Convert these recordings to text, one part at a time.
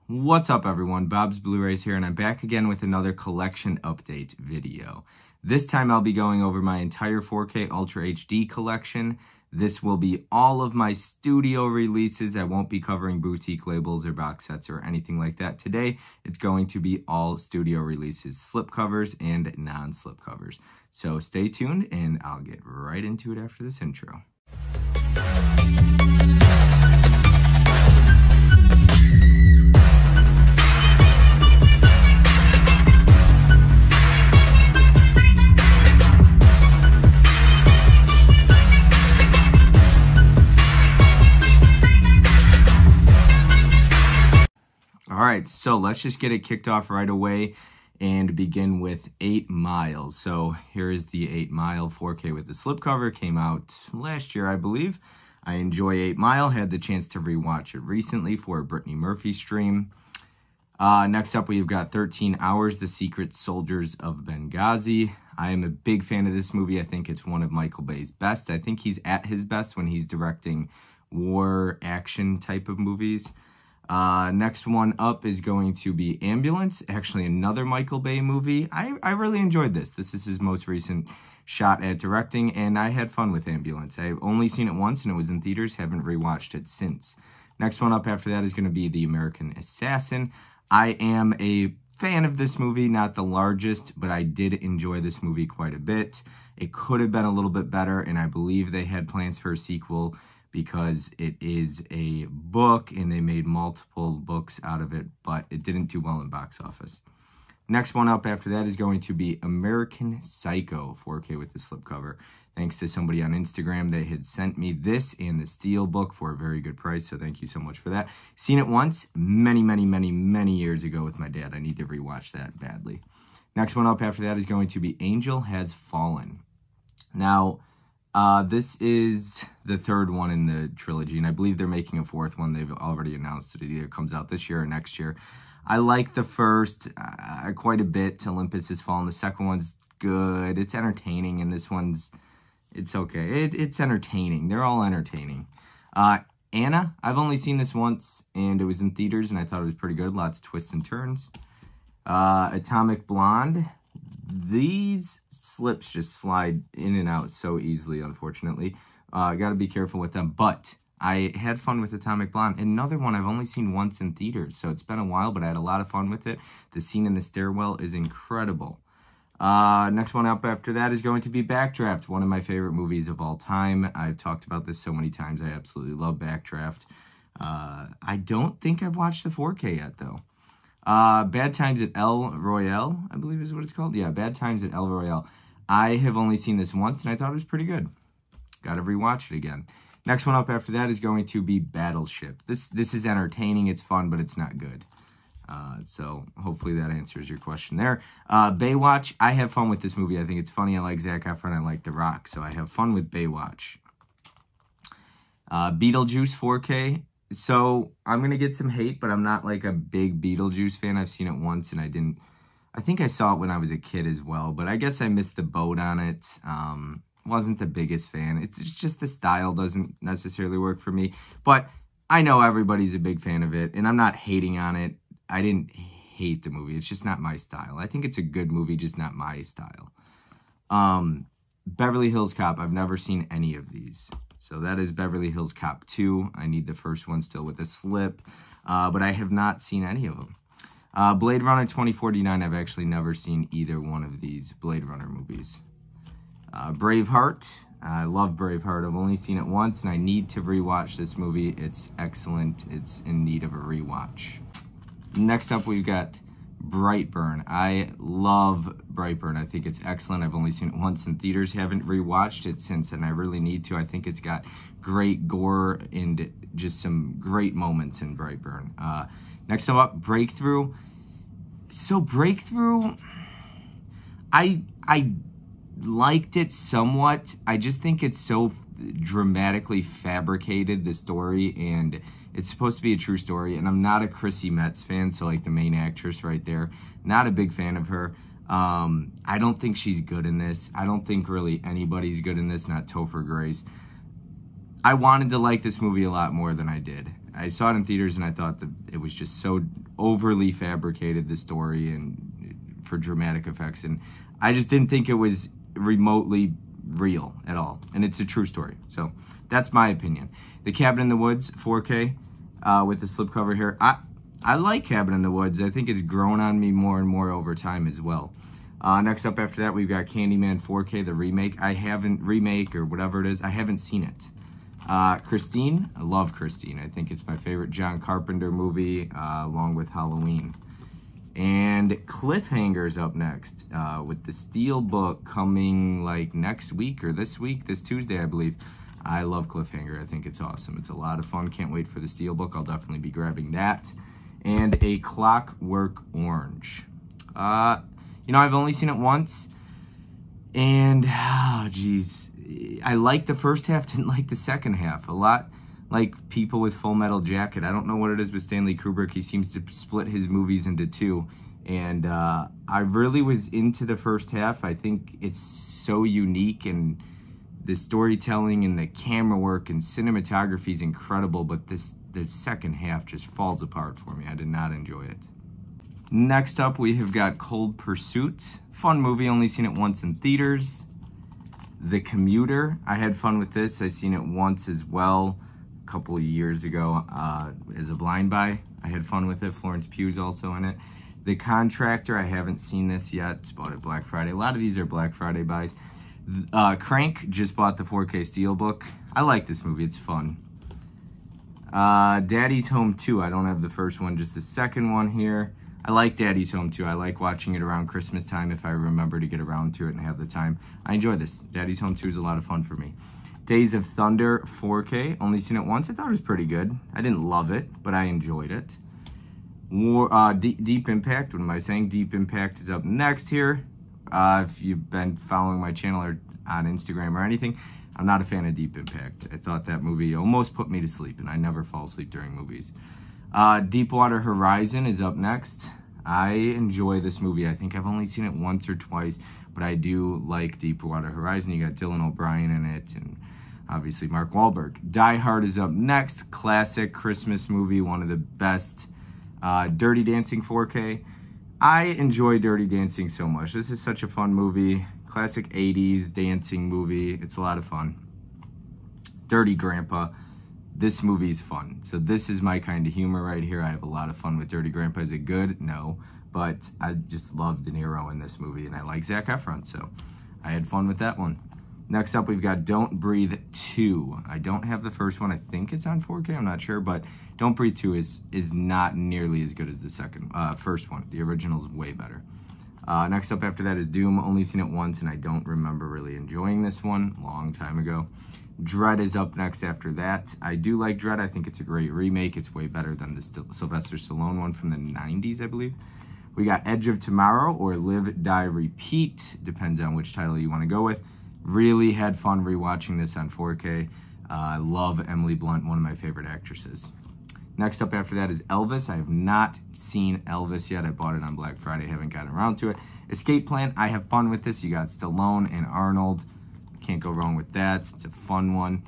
What's up everyone, Bob's Blu-rays here, and I'm back again with another collection update video. This time I'll be going over my entire 4K Ultra HD collection. This will be all of my studio releases. I won't be covering boutique labels or box sets or anything like that today. It's going to be all studio releases, slipcovers and non-slipcovers. So stay tuned and I'll get right into it after this intro. Alright, so let's just get it kicked off right away and begin with 8 Mile. So here is the 8 Mile 4K with the slipcover. Came out last year, I believe. I enjoy 8 Mile. Had the chance to rewatch it recently for a Brittany Murphy stream. Next up, we've got 13 Hours, The Secret Soldiers of Benghazi. I am a big fan of this movie. I think it's one of Michael Bay's best. I think he's at his best when he's directing war action type of movies. Next one up is going to be Ambulance, actually another Michael Bay movie. I really enjoyed this. This is his most recent shot at directing, and I had fun with Ambulance. I've only seen it once, and it was in theaters. Haven't rewatched it since. Next one up after that is going to be The American Assassin. I am a fan of this movie, not the largest, but I did enjoy this movie quite a bit. It could have been a little bit better, and I believe they had plans for a sequel, because it is a book and they made multiple books out of it, but it didn't do well in box office. Next one up after that is going to be American Psycho 4K with the slipcover. Thanks to somebody on Instagram, they had sent me this and the Steel book for a very good price, so thank you so much for that. Seen it once, many years ago with my dad. I need to rewatch that badly. Next one up after that is going to be Angel Has Fallen. Now, this is the third one in the trilogy, and I believe they're making a fourth one. They've already announced that it either comes out this year or next year. I like the first quite a bit. Olympus Has Fallen. The second one's good. It's entertaining, and this one's, it's okay. It's entertaining. They're all entertaining. Anna, I've only seen this once, and it was in theaters, and I thought it was pretty good. Lots of twists and turns. Atomic Blonde. These slips just slide in and out so easily, unfortunately. Got to be careful with them, but I had fun with Atomic Blonde. Another one I've only seen once in theaters, so it's been a while, but I had a lot of fun with it. The scene in the stairwell is incredible. Next one up after that is going to be Backdraft, one of my favorite movies of all time. I've talked about this so many times. I absolutely love Backdraft. I don't think I've watched the 4K yet, though. Bad Times at El Royale, I believe is what it's called. Yeah, Bad Times at El Royale. I have only seen this once, and I thought it was pretty good. Got to rewatch it again. Next one up after that is going to be Battleship. This is entertaining, it's fun, but it's not good. So hopefully that answers your question there. Baywatch, I have fun with this movie. I think it's funny. I like Zac Efron. I like The Rock, so I have fun with Baywatch. Beetlejuice 4K. So I'm going to get some hate, but I'm not like a big Beetlejuice fan. I've seen it once, and I think I saw it when I was a kid as well, but I guess I missed the boat on it. Wasn't the biggest fan. It's just the style doesn't necessarily work for me, but I know everybody's a big fan of it, and I'm not hating on it. I didn't hate the movie. It's just not my style. I think it's a good movie, just not my style. Beverly Hills Cop. I've never seen any of these. So that is Beverly Hills Cop 2. I need the first one still with the slip, but I have not seen any of them. Blade Runner 2049, I've actually never seen either one of these Blade Runner movies. Braveheart, I love Braveheart. I've only seen it once, and I need to rewatch this movie. It's excellent. It's in need of a rewatch. Next up, we've got Brightburn. I love Brightburn. I think it's excellent. I've only seen it once in theaters. Haven't rewatched it since, and I really need to. I think it's got great gore and just some great moments in Brightburn. Next up, Breakthrough. So Breakthrough, I liked it somewhat. I just think it's so dramatically fabricated, the story, and it's supposed to be a true story, and I'm not a Chrissy Metz fan, so like the main actress right there, not a big fan of her. I don't think she's good in this. I don't think really anybody's good in this, not Topher Grace. I wanted to like this movie a lot more than I did. I saw it in theaters and I thought that it was just so overly fabricated the story and for dramatic effects, and I just didn't think it was remotely real at all, and it's a true story. So that's my opinion. The Cabin in the Woods 4K with the slipcover here. I like Cabin in the Woods. I think it's grown on me more and more over time as well. Next up after that, we've got Candyman 4K, the remake. Remake or whatever it is, I haven't seen it. Christine, I love Christine. I think it's my favorite John Carpenter movie, along with Halloween. And Cliffhanger's up next, with the Steelbook coming like next week or this Tuesday, I believe. I love Cliffhanger. I think it's awesome. It's a lot of fun. Can't wait for the Steelbook. I'll definitely be grabbing that. And A Clockwork Orange. You know, I've only seen it once, and, oh, geez, I liked the first half, didn't like the second half. A lot like people with Full Metal Jacket. I don't know what it is with Stanley Kubrick. He seems to split his movies into two, and I really was into the first half. I think it's so unique, and the storytelling and the camera work and cinematography is incredible, but the second half just falls apart for me. I did not enjoy it. Next up, we have got Cold Pursuit. Fun movie, only seen it once in theaters. The Commuter, I had fun with this. I seen it once as well a couple of years ago as a blind buy. I had fun with it. Florence Pugh's also in it. The Contractor, I haven't seen this yet. It's bought at Black Friday. A lot of these are Black Friday buys. Crank, just bought the 4K Steelbook. I like this movie, it's fun. Daddy's Home 2, I don't have the first one, just the second one here. I like Daddy's Home 2. I like watching it around Christmas time if I remember to get around to it and have the time. I enjoy this. Daddy's Home 2 is a lot of fun for me. Days of Thunder 4K. Only seen it once. I thought it was pretty good. I didn't love it, but I enjoyed it. Deep Impact. What am I saying? Deep Impact is up next here. If you've been following my channel or on Instagram or anything, I'm not a fan of Deep Impact. I thought that movie almost put me to sleep, and I never fall asleep during movies. Deepwater Horizon is up next. I enjoy this movie. I think I've only seen it once or twice, but I do like Deepwater Horizon. You got Dylan O'Brien in it, and obviously Mark Wahlberg. Die Hard is up next. Classic Christmas movie, one of the best. Dirty Dancing 4K. I enjoy Dirty Dancing so much. This is such a fun movie. Classic 80s dancing movie. It's a lot of fun. Dirty Grandpa. This movie is fun. So this is my kind of humor right here. I have a lot of fun with Dirty Grandpa. Is it good? No. But I just love De Niro in this movie, and I like Zac Efron, so I had fun with that one. Next up, we've got Don't Breathe 2. I don't have the first one. I think it's on 4K. I'm not sure, but Don't Breathe 2 is not nearly as good as the first one. The original is way better. Next up after that is Doom. Only seen it once, and I don't remember really enjoying this one. Long time ago. Dread is up next after that. I do like Dread. I think it's a great remake. It's way better than the Sylvester Stallone one from the 90s, I believe. We got Edge of Tomorrow or Live, Die, Repeat. Depends on which title you want to go with. Really had fun rewatching this on 4K. I love Emily Blunt, one of my favorite actresses. Next up after that is Elvis. I have not seen Elvis yet. I bought it on Black Friday. Haven't gotten around to it. Escape Plan. I have fun with this. You got Stallone and Arnold. Can't go wrong with that. It's a fun one.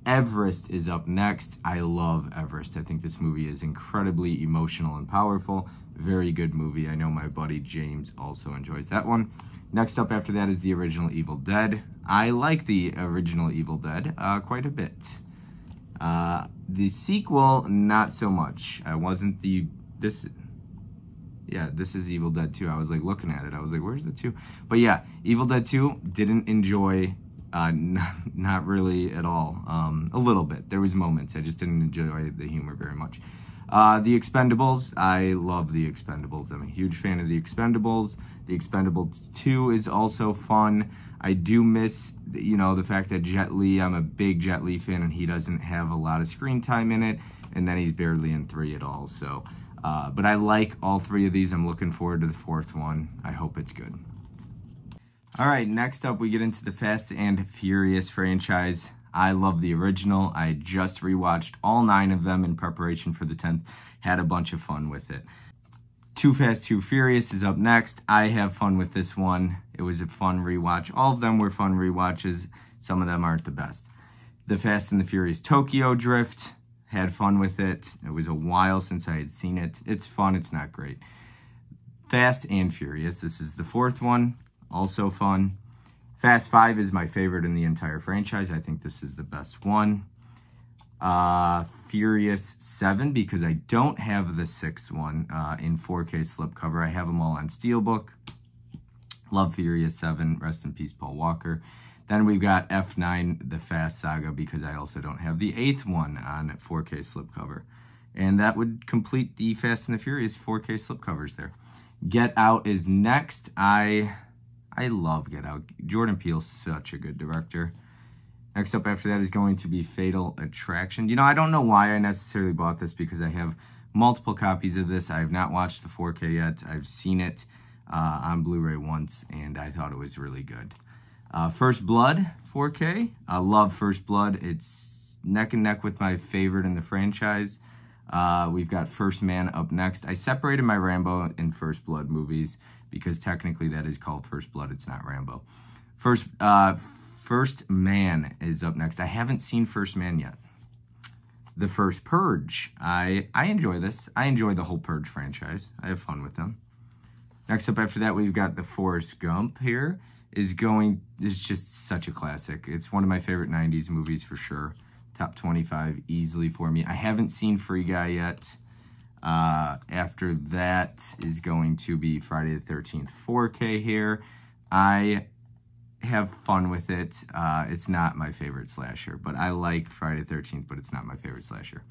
Everest is up next. I love Everest. I think this movie is incredibly emotional and powerful. Very good movie. I know my buddy James also enjoys that one. Next up after that is the original Evil Dead. I like the original Evil Dead quite a bit. The sequel, not so much. This is Evil Dead 2. I was like looking at it. I was like, where's the 2? But yeah, Evil Dead 2, didn't enjoy, not really at all. A little bit. There was moments. I just didn't enjoy the humor very much. The Expendables, I love The Expendables. I'm a huge fan of The Expendables. The Expendables 2 is also fun. I do miss, the fact that Jet Li, I'm a big Jet Li fan, and he doesn't have a lot of screen time in it, and then he's barely in 3 at all, so. But I like all 3 of these. I'm looking forward to the 4th one. I hope it's good. All right, next up, we get into the Fast and Furious franchise. I love the original. I just rewatched all 9 of them in preparation for the 10th. Had a bunch of fun with it. Too Fast, Too Furious is up next. I have fun with this one. It was a fun rewatch. All of them were fun rewatches. Some of them aren't the best. The Fast and the Furious Tokyo Drift. Had fun with it. It was a while since I had seen it. It's fun. It's not great. Fast and Furious. This is the fourth one. Also fun. Fast 5 is my favorite in the entire franchise. I think this is the best one. Furious 7, because I don't have the sixth one in 4K slipcover. I have them all on Steelbook. Love Furious 7. Rest in peace, Paul Walker. Then we've got F9, the Fast Saga, because I also don't have the eighth one on 4K slipcover. And that would complete the Fast and the Furious 4K slipcovers there. Get Out is next. I love Get Out. Jordan Peele's such a good director. Next up after that is going to be Fatal Attraction. You know, I don't know why I necessarily bought this, because I have multiple copies of this. I have not watched the 4K yet. I've seen it on Blu-ray once, and I thought it was really good. First Blood 4K. I love First Blood. It's neck and neck with my favorite in the franchise. We've got First Man up next. I separated my Rambo and First Blood movies because technically that is called First Blood. It's not Rambo. First Man is up next. I haven't seen First Man yet. The First Purge. I enjoy this. I enjoy the whole Purge franchise. I have fun with them. Next up after that, we've got the Forrest Gump here. It's just such a classic. It's one of my favorite 90s movies for sure. Top 25 easily for me. I haven't seen Free Guy yet. After that is going to be Friday the 13th 4K here. I have fun with it. It's not my favorite slasher, but I like Friday the 13th, but it's not my favorite slasher.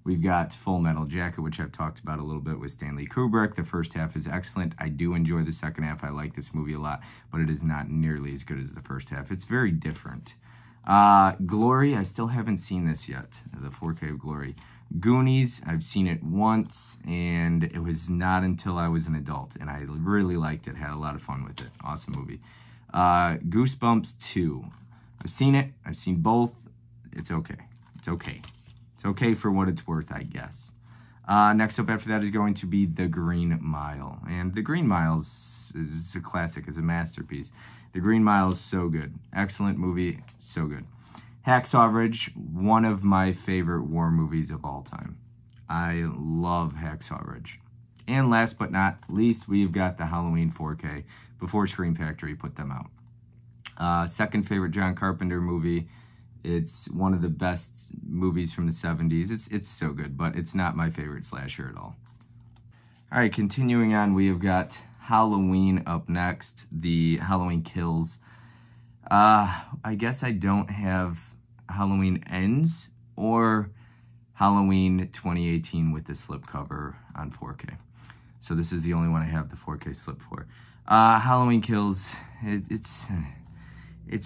We've got Full Metal Jacket, which I've talked about a little bit with Stanley Kubrick. The first half is excellent. I do enjoy the second half. I like this movie a lot, but it is not nearly as good as the first half. It's very different. Glory, I still haven't seen this yet, the 4K of Glory. Goonies, I've seen it once, and it was not until I was an adult, and I really liked it. Had a lot of fun with it. Awesome movie. Goosebumps 2. I've seen it. I've seen both. It's okay. It's okay. It's okay for what it's worth, I guess. Next up after that is going to be The Green Mile. And The Green Mile is a classic. It's a masterpiece. The Green Mile is so good. Excellent movie. So good. Hacksaw Ridge, one of my favorite war movies of all time. I love Hacksaw Ridge. And last but not least, we've got the Halloween 4K before Scream Factory put them out. Second favorite John Carpenter movie. It's one of the best movies from the 70s. It's so good, but it's not my favorite slasher at all. All right, continuing on, we have got Halloween up next, the Halloween Kills. I guess I don't have Halloween Ends or Halloween 2018 with the slipcover on 4K. So this is the only one I have the 4K slip for. Halloween Kills, it's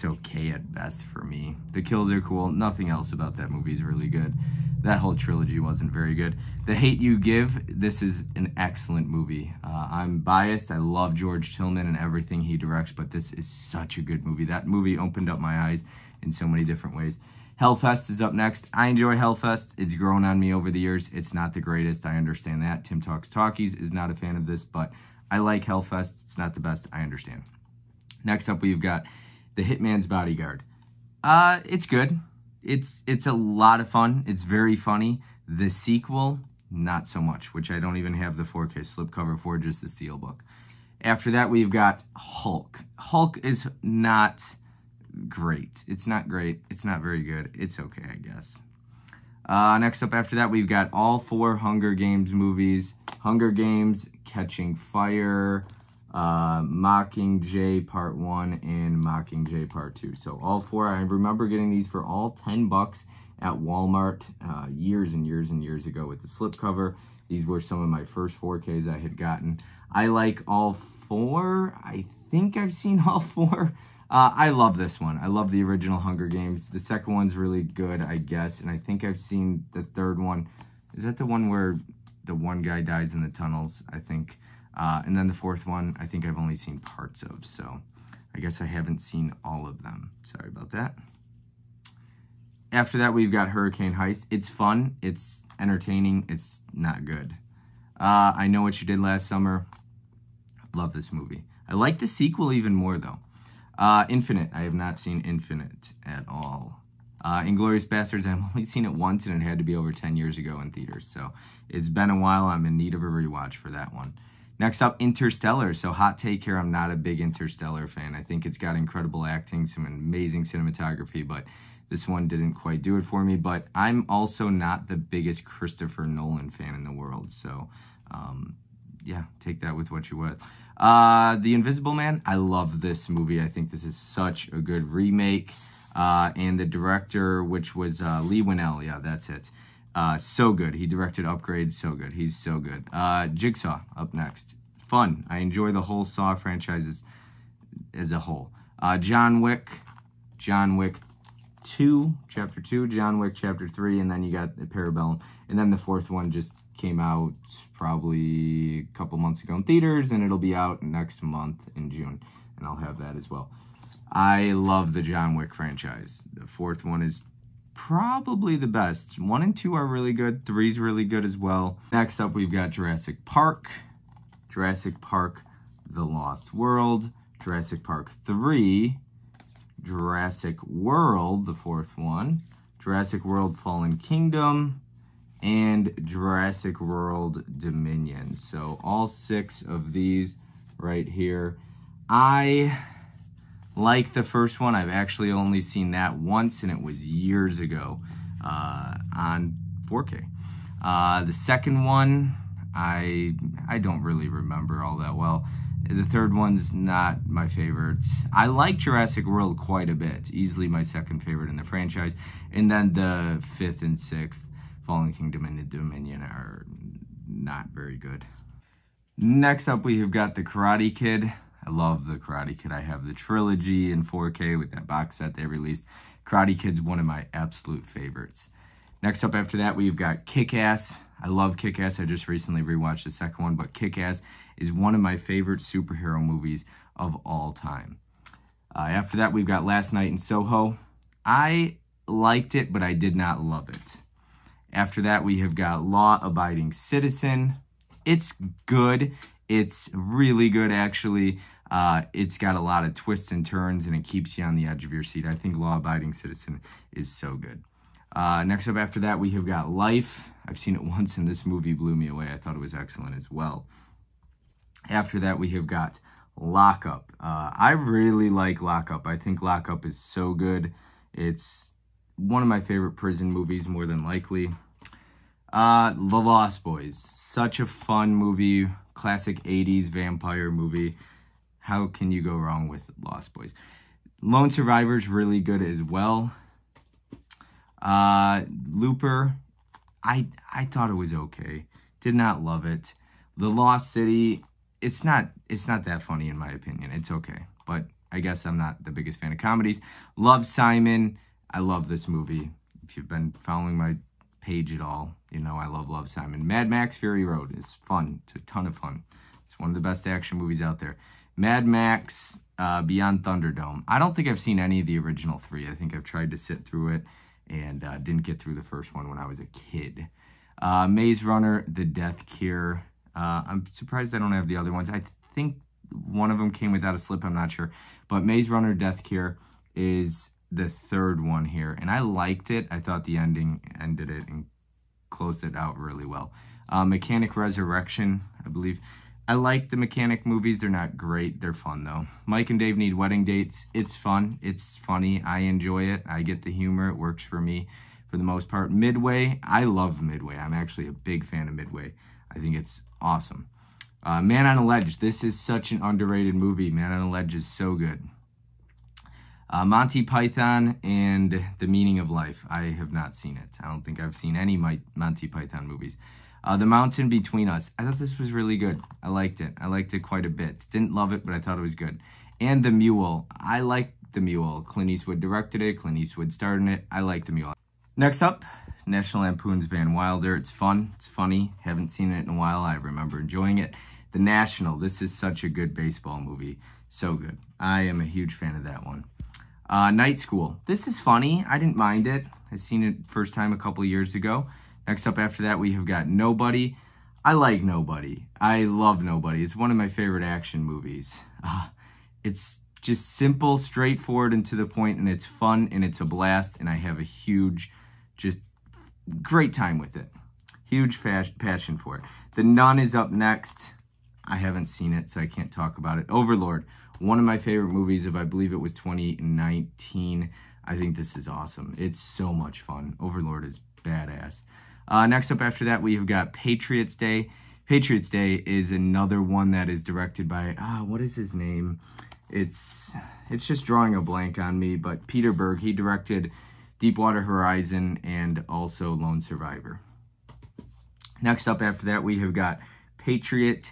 okay at best for me. The kills are cool. Nothing else about that movie is really good. That whole trilogy wasn't very good. The Hate U Give, this is an excellent movie. I'm biased. I love George Tillman and everything he directs, but this is such a good movie. That movie opened up my eyes in so many different ways. Hellfest is up next. I enjoy Hellfest. It's grown on me over the years. It's not the greatest. I understand that. Tim Talks Talkies is not a fan of this, but I like Hellfest. It's not the best. I understand. Next up, we've got The Hitman's Bodyguard. It's good. It's a lot of fun. It's very funny. The sequel, not so much, which I don't even have the 4K slipcover for, just the Steelbook. After that, we've got Hulk. Hulk is not great. It's not great. It's not very good. It's okay, I guess. Next up after that, we've got all 4 Hunger Games movies. Hunger Games, Catching Fire, Mockingjay Part 1, and Mockingjay Part 2. So all 4, I remember getting these for all $10 at Walmart years and years and years ago with the slipcover. These were some of my first 4Ks I had gotten. I like all 4. I think I've seen all 4. I love this one. I love the original Hunger Games. The second one's really good, I guess. And I think I've seen the third one. Is that the one where the one guy dies in the tunnels, I think? And then the fourth one, I think I've only seen parts of. So I guess I haven't seen all of them. Sorry about that. After that, we've got Hurricane Heist. It's fun. It's entertaining. It's not good. I Know What You Did Last Summer. Love this movie. I like the sequel even more, though. Infinite. I have not seen Infinite at all. Inglourious Basterds, I've only seen it once, and it had to be over 10 years ago in theaters. So it's been a while. I'm in need of a rewatch for that one. Next up, Interstellar. So hot take here, I'm not a big Interstellar fan. I think it's got incredible acting, some amazing cinematography, but this one didn't quite do it for me. But I'm also not the biggest Christopher Nolan fan in the world. So, yeah, take that with what you will. The Invisible Man, I love this movie. I think this is such a good remake. And the director, which was Leigh Whannell, yeah, that's it. So good. He directed Upgrade, so good. He's so good. Jigsaw, up next. Fun. I enjoy the whole Saw franchise as a whole. John Wick 2, Chapter 2, John Wick Chapter 3, and then you got the Parabellum. And then the fourth one just came out probably a couple months ago in theaters, and it'll be out next month in June, and I'll have that as well. I love the John Wick franchise. The fourth one is probably the best. 1 and 2 are really good. 3's really good as well. Next up, we've got Jurassic Park, The Lost World, Jurassic Park 3, Jurassic World, the fourth one, Jurassic World Fallen Kingdom, and Jurassic World Dominion. So all 6 of these right here. I like the first one. I've actually only seen that once, and it was years ago on 4K. The second one, I don't really remember all that well. The third one's not my favorite. I like Jurassic World quite a bit. Easily my second favorite in the franchise. And then the 5th and 6th, Fallen Kingdom and Dominion, are not very good. Next up, we have got The Karate Kid. I love The Karate Kid. I have the trilogy in 4K with that box set they released. Karate Kid's one of my absolute favorites. Next up after that, we've got Kick-Ass. I love Kick-Ass. I just recently rewatched the second one, but Kick-Ass is one of my favorite superhero movies of all time. After that, we've got Last Night in Soho. I liked it, but I did not love it. After that, we have got Law Abiding Citizen. It's good. It's really good, actually. It's got a lot of twists and turns, and it keeps you on the edge of your seat. I think Law Abiding Citizen is so good. Next up after that, we have got Life. I've seen it once, and this movie blew me away. I thought it was excellent as well. After that, we have got Lockup. I really like Lockup. I think Lockup is so good. It's one of my favorite prison movies, more than likely. The Lost Boys. Such a fun movie. Classic 80s vampire movie. How can you go wrong with Lost Boys? Lone Survivor's really good as well. Looper, I thought it was okay. Did not love it. The Lost City, it's not that funny in my opinion. It's okay, but I guess I'm not the biggest fan of comedies. Love Simon. I love this movie. If you've been following my page at all, you know I love Simon. Mad Max Fury Road is fun. It's a ton of fun. It's one of the best action movies out there. Mad Max Beyond Thunderdome. I don't think I've seen any of the original 3. I think I've tried to sit through it and didn't get through the first one when I was a kid. Maze Runner, The Death Cure. I'm surprised I don't have the other ones. I think one of them came without a slip. I'm not sure. But Maze Runner, Death Cure is the third one here. And I liked it. I thought the ending ended it and closed it out really well. Mechanic Resurrection, I believe. I like the Mechanic movies. They're not great. They're fun, though. Mike and Dave Need Wedding Dates. It's fun. It's funny. I enjoy it. I get the humor. It works for me for the most part. Midway. I love Midway. I'm actually a big fan of Midway. I think it's awesome. Man on a Ledge. This is such an underrated movie. Man on a Ledge is so good. Monty Python and The Meaning of Life. I have not seen it. I don't think I've seen any Monty Python movies. The Mountain Between Us. I thought this was really good. I liked it. I liked it quite a bit. Didn't love it, but I thought it was good. And The Mule. I like The Mule. Clint Eastwood directed it. Clint Eastwood starred in it. I like The Mule. Next up, National Lampoon's Van Wilder. It's fun. It's funny. Haven't seen it in a while. I remember enjoying it. The National. This is such a good baseball movie. So good. I am a huge fan of that one. Night School. This is funny. I didn't mind it. I seen it first time a couple years ago. Next up after that, we have got Nobody. I like Nobody. I love Nobody. It's one of my favorite action movies. It's just simple, straightforward, and to the point, and it's fun, and it's a blast, and I have a huge, just great time with it. Huge passion for it. The Nun is up next. I haven't seen it, so I can't talk about it. Overlord, one of my favorite movies of, I believe it was 2019. I think this is awesome. It's so much fun. Overlord is badass. Next up after that, we have got Patriots Day. Patriots Day is another one that is directed by, what is his name? It's just drawing a blank on me, but Peter Berg. He directed Deepwater Horizon and also Lone Survivor. Next up after that, we have got Patriot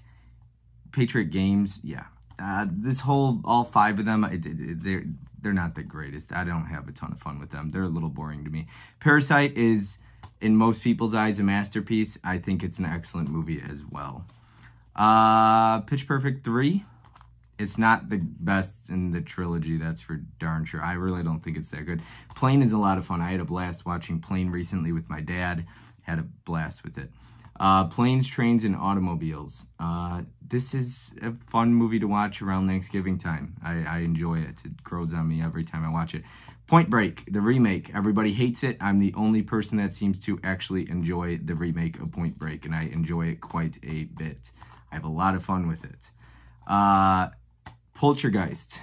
Games. Yeah, all 5 of them, they're not the greatest. I don't have a ton of fun with them. They're a little boring to me. Parasite is, in most people's eyes, a masterpiece. I think it's an excellent movie as well. Pitch Perfect 3. It's not the best in the trilogy, that's for darn sure. I really don't think it's that good. Plane is a lot of fun. I had a blast watching Plane recently with my dad. Had a blast with it. Planes, Trains, and Automobiles. This is a fun movie to watch around Thanksgiving time. I enjoy it. It grows on me every time I watch it. Point Break, the remake. Everybody hates it. I'm the only person that seems to actually enjoy the remake of Point Break, and I enjoy it quite a bit. I have a lot of fun with it. Poltergeist.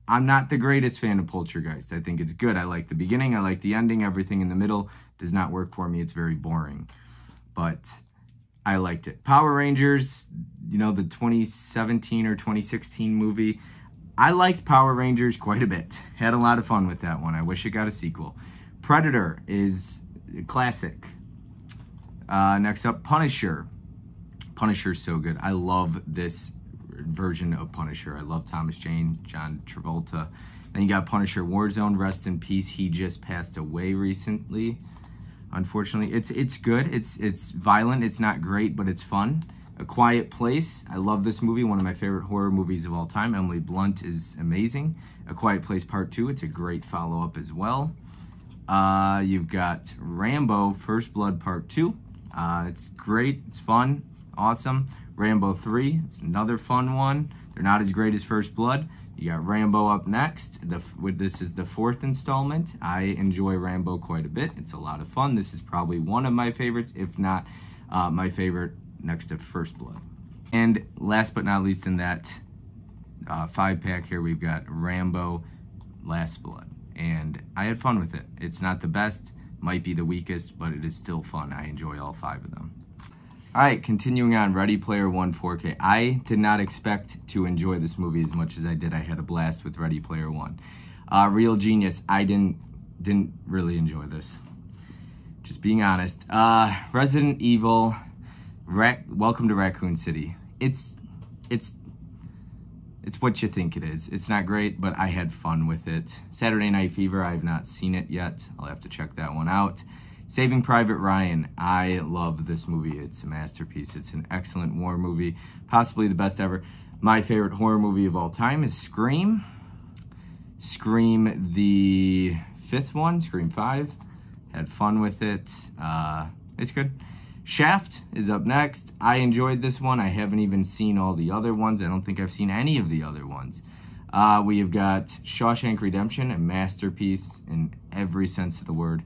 I'm not the greatest fan of Poltergeist. I think it's good. I like the beginning. I like the ending. Everything in the middle does not work for me. It's very boring. But I liked it. Power Rangers, you know, the 2017 or 2016 movie. I liked Power Rangers quite a bit. Had a lot of fun with that one. I wish it got a sequel. Predator is a classic. Next up, Punisher. Punisher's so good. I love this version of Punisher. I love Thomas Jane, John Travolta. Then you got Punisher Warzone. Rest in peace. He just passed away recently. Unfortunately, it's good. It's violent. It's not great, but it's fun. A Quiet Place. I love this movie. One of my favorite horror movies of all time. Emily Blunt is amazing. A Quiet Place Part 2. It's a great follow-up as well. You've got Rambo First Blood Part 2. It's great. It's fun. Awesome. Rambo 3. It's another fun one. They're not as great as First Blood. You got Rambo up next. This is the 4th installment. I enjoy Rambo quite a bit. It's a lot of fun. This is probably one of my favorites, if not my favorite, next to First Blood. And last but not least in that 5-pack here, we've got Rambo Last Blood. And I had fun with it. It's not the best, might be the weakest, but it is still fun. I enjoy all 5 of them. All right, continuing on, Ready Player One 4K. I did not expect to enjoy this movie as much as I did. I had a blast with Ready Player One. Real Genius, I didn't really enjoy this. Just being honest. Resident Evil, Welcome to Raccoon City. It's what you think it is. It's not great, but I had fun with it. Saturday Night Fever, I have not seen it yet. I'll have to check that one out. Saving Private Ryan. I love this movie. It's a masterpiece. It's an excellent war movie. Possibly the best ever. My favorite horror movie of all time is Scream. Scream, the 5th one, Scream 5. Had fun with it. It's good. Shaft is up next. I enjoyed this one. I haven't even seen all the other ones. I don't think I've seen any of the other ones. We have got Shawshank Redemption, a masterpiece in every sense of the word.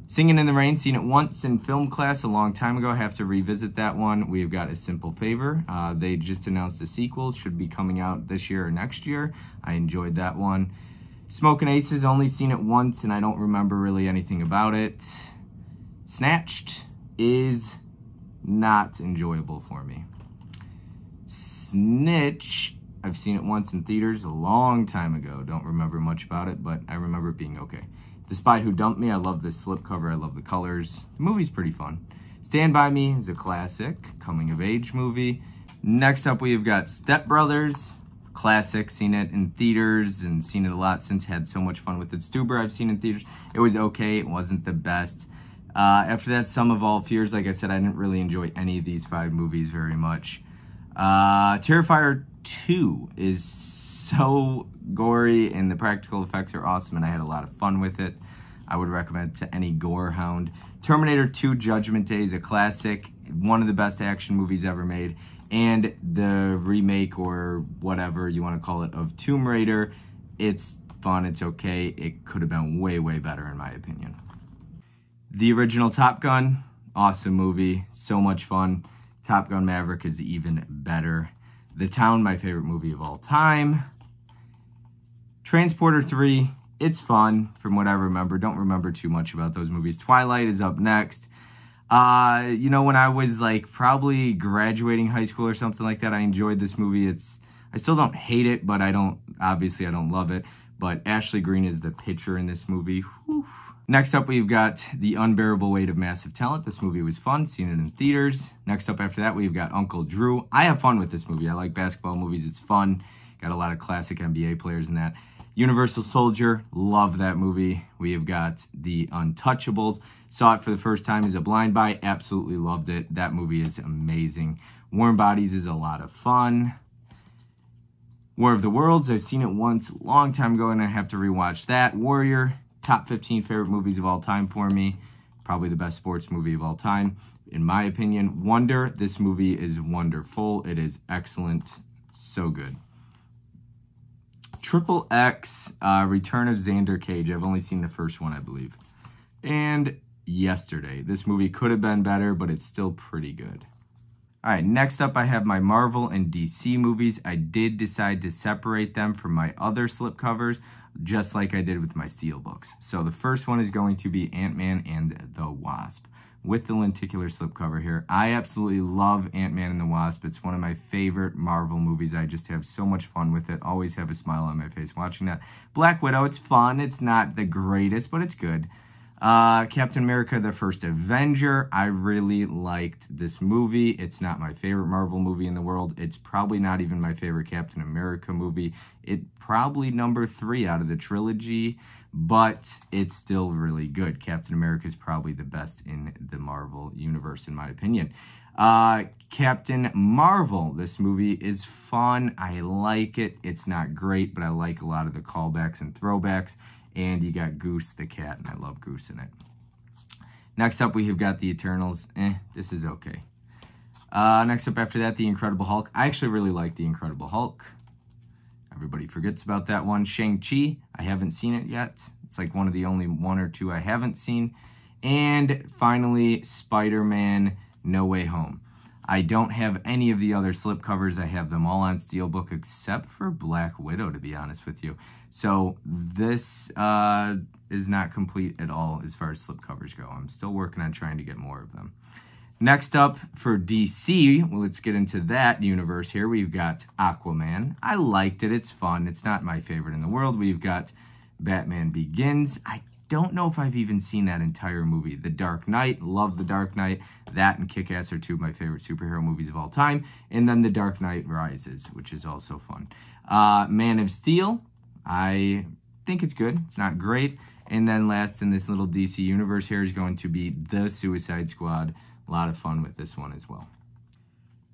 Singing in the Rain, seen it once in film class a long time ago. I have to revisit that one. We've got A Simple Favor. They just announced a sequel. Should be coming out this year or next year. I enjoyed that one. Smoking Aces, only seen it once, and I don't remember really anything about it. Snatched is not enjoyable for me. Snitch, I've seen it once in theaters a long time ago. Don't remember much about it, but I remember it being okay. The Spy Who Dumped Me, I love the slipcover, I love the colors. The movie's pretty fun. Stand By Me is a classic, coming-of-age movie. Next up, we've got Step Brothers, classic, seen it in theaters and seen it a lot since, had so much fun with it. Stuber, I've seen in theaters. It was okay, it wasn't the best. After that, Sum of All Fears, like I said, I didn't really enjoy any of these 5 movies very much. Terrifier 2 is so gory and the practical effects are awesome and I had a lot of fun with it. I would recommend it to any gore hound. Terminator 2 Judgment Day is a classic. one of the best action movies ever made. And the remake, or whatever you want to call it, of Tomb Raider, it's fun, it's okay. It could have been way, way better in my opinion. The original Top Gun, awesome movie, so much fun. Top Gun Maverick is even better. The Town, my favorite movie of all time. Transporter 3, it's fun from what I remember. Don't remember too much about those movies. Twilight is up next. You know, when I was like probably graduating high school or something like that, I enjoyed this movie. I still don't hate it, but obviously I don't love it. But Ashley Greene is the pitcher in this movie. Whew. Next up, we've got The Unbearable Weight of Massive Talent. This movie was fun, seen it in theaters. Next up after that, we've got Uncle Drew. I have fun with this movie. I like basketball movies. It's fun. Got a lot of classic NBA players in that. Universal Soldier, love that movie. We have got The Untouchables. Saw it for the first time as a blind buy. Absolutely loved it. That movie is amazing. Warm Bodies is a lot of fun. War of the Worlds, I've seen it once a long time ago and I have to rewatch that. Warrior, top 15 favorite movies of all time for me. Probably the best sports movie of all time, in my opinion. Wonder, this movie is wonderful. It is excellent. So good. Triple X, Return of Xander Cage. I've only seen the first one, I believe. And Yesterday. This movie could have been better, but it's still pretty good. All right, next up I have my Marvel and DC movies. I did decide to separate them from my other slipcovers, just like I did with my Steelbooks. So the first one is going to be Ant-Man and the Wasp, with the lenticular slipcover here. I absolutely love Ant-Man and the Wasp. It's one of my favorite Marvel movies. I just have so much fun with it. Always have a smile on my face watching that. Black Widow, it's fun. It's not the greatest, but it's good. Captain America, the First Avenger. I really liked this movie. It's not my favorite Marvel movie in the world. It's probably not even my favorite Captain America movie. It's probably number 3 out of the trilogy, but it's still really good. Captain America is probably the best in the Marvel universe, in my opinion. Captain Marvel. This movie is fun. I like it. It's not great, but I like a lot of the callbacks and throwbacks. And you got Goose the cat, and I love Goose in it. Next up, we have got The Eternals. This is okay. Next up after that, The Incredible Hulk. I actually really like The Incredible Hulk. Everybody forgets about that one. Shang-Chi, I haven't seen it yet. It's like one of the only 1 or 2 I haven't seen. And finally, Spider-Man No Way Home. I don't have any of the other slipcovers. I have them all on Steelbook except for Black Widow, to be honest with you. So this is not complete at all as far as slipcovers go. I'm still working on trying to get more of them. Next up for DC, well, let's get into that universe here. We've got Aquaman. I liked it. It's fun. It's not my favorite in the world. We've got Batman Begins. I don't know if I've even seen that entire movie. The Dark Knight. Love The Dark Knight. That and Kick-Ass are 2 of my favorite superhero movies of all time. And then The Dark Knight Rises, which is also fun. Man of Steel. I think it's good. It's not great. And then last in this little DC universe here is going to be The Suicide Squad. A lot of fun with this one as well.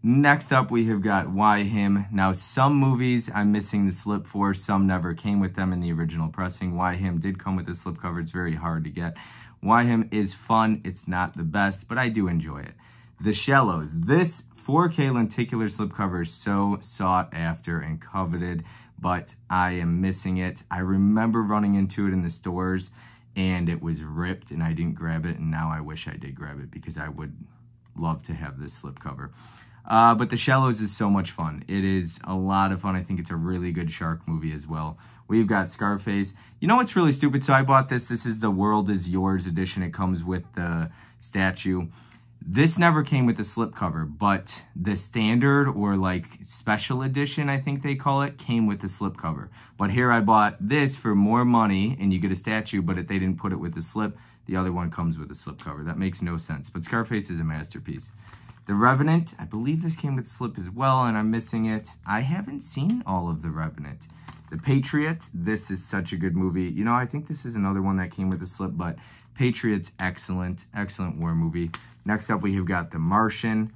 Next up, we have got Why Him. Now, some movies I'm missing the slip for. Some never came with them in the original pressing. Why Him did come with the slipcover. It's very hard to get. Why Him is fun. It's not the best, but I do enjoy it. The Shallows. This 4K lenticular slipcover is so sought after and coveted, but I am missing it. I remember running into it in the stores, and it was ripped, and I didn't grab it, and now I wish I did grab it because I would love to have this slipcover. But The Shallows is so much fun. It is a lot of fun. I think it's a really good shark movie as well. We've got Scarface. You know what's really stupid? So I bought this. This is the World Is Yours edition. It comes with the statue. This never came with the slipcover, but the standard or like special edition, I think they call it, came with the slipcover. But here I bought this for more money, and you get a statue, but if they didn't put it with the slip, the other one comes with a slipcover. That makes no sense. But Scarface is a masterpiece. The Revenant, I believe this came with the slip as well, and I'm missing it. I haven't seen all of The Revenant. The Patriot, this is such a good movie. You know, I think this is another one that came with a slip, but Patriot's excellent, excellent war movie. Next up, we have got The Martian.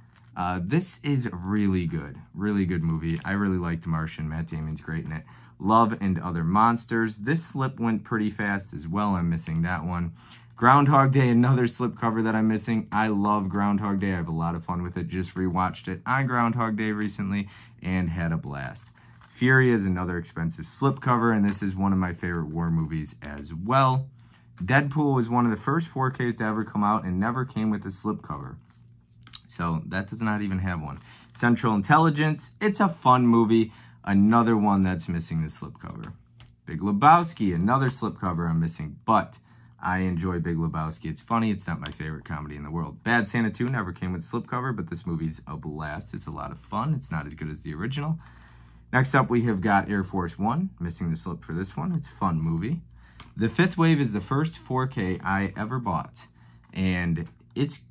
This is really good movie. I really like The Martian. Matt Damon's great in it. Love and Other Monsters. This slip went pretty fast as well. I'm missing that one. Groundhog Day, another slipcover that I'm missing. I love Groundhog Day. I have a lot of fun with it. Just rewatched it on Groundhog Day recently and had a blast. Fury is another expensive slipcover, and this is one of my favorite war movies as well. Deadpool was one of the first 4Ks to ever come out and never came with a slipcover. So that does not even have one. Central Intelligence, it's a fun movie. Another one that's missing the slipcover. Big Lebowski, another slipcover I'm missing, but I enjoy Big Lebowski. It's funny. It's not my favorite comedy in the world. Bad Santa 2 never came with a slipcover, but this movie's a blast. It's a lot of fun. It's not as good as the original. Next up, we have got Air Force One, missing the slip for this one. It's a fun movie. The Fifth Wave is the first 4K I ever bought, and it's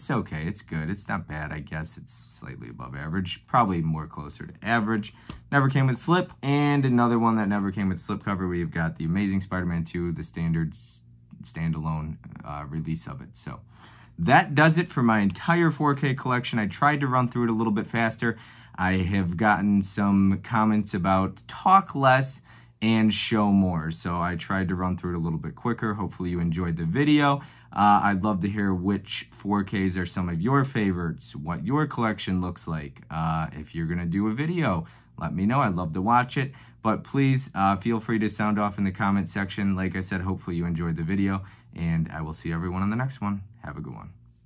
okay. It's good. It's not bad, I guess. It's slightly above average, probably more closer to average. Never came with slip, and another one that never came with slipcover, we've got The Amazing Spider-Man 2, the standalone release of it. So that does it for my entire 4K collection. I tried to run through it a little bit faster. I have gotten some comments about talk less and show more, so I tried to run through it a little bit quicker. Hopefully you enjoyed the video. I'd love to hear which 4Ks are some of your favorites, what your collection looks like. If you're gonna do a video, let me know. I'd love to watch it. But please feel free to sound off in the comment section. Like I said, hopefully you enjoyed the video, and I will see everyone on the next one. Have a good one.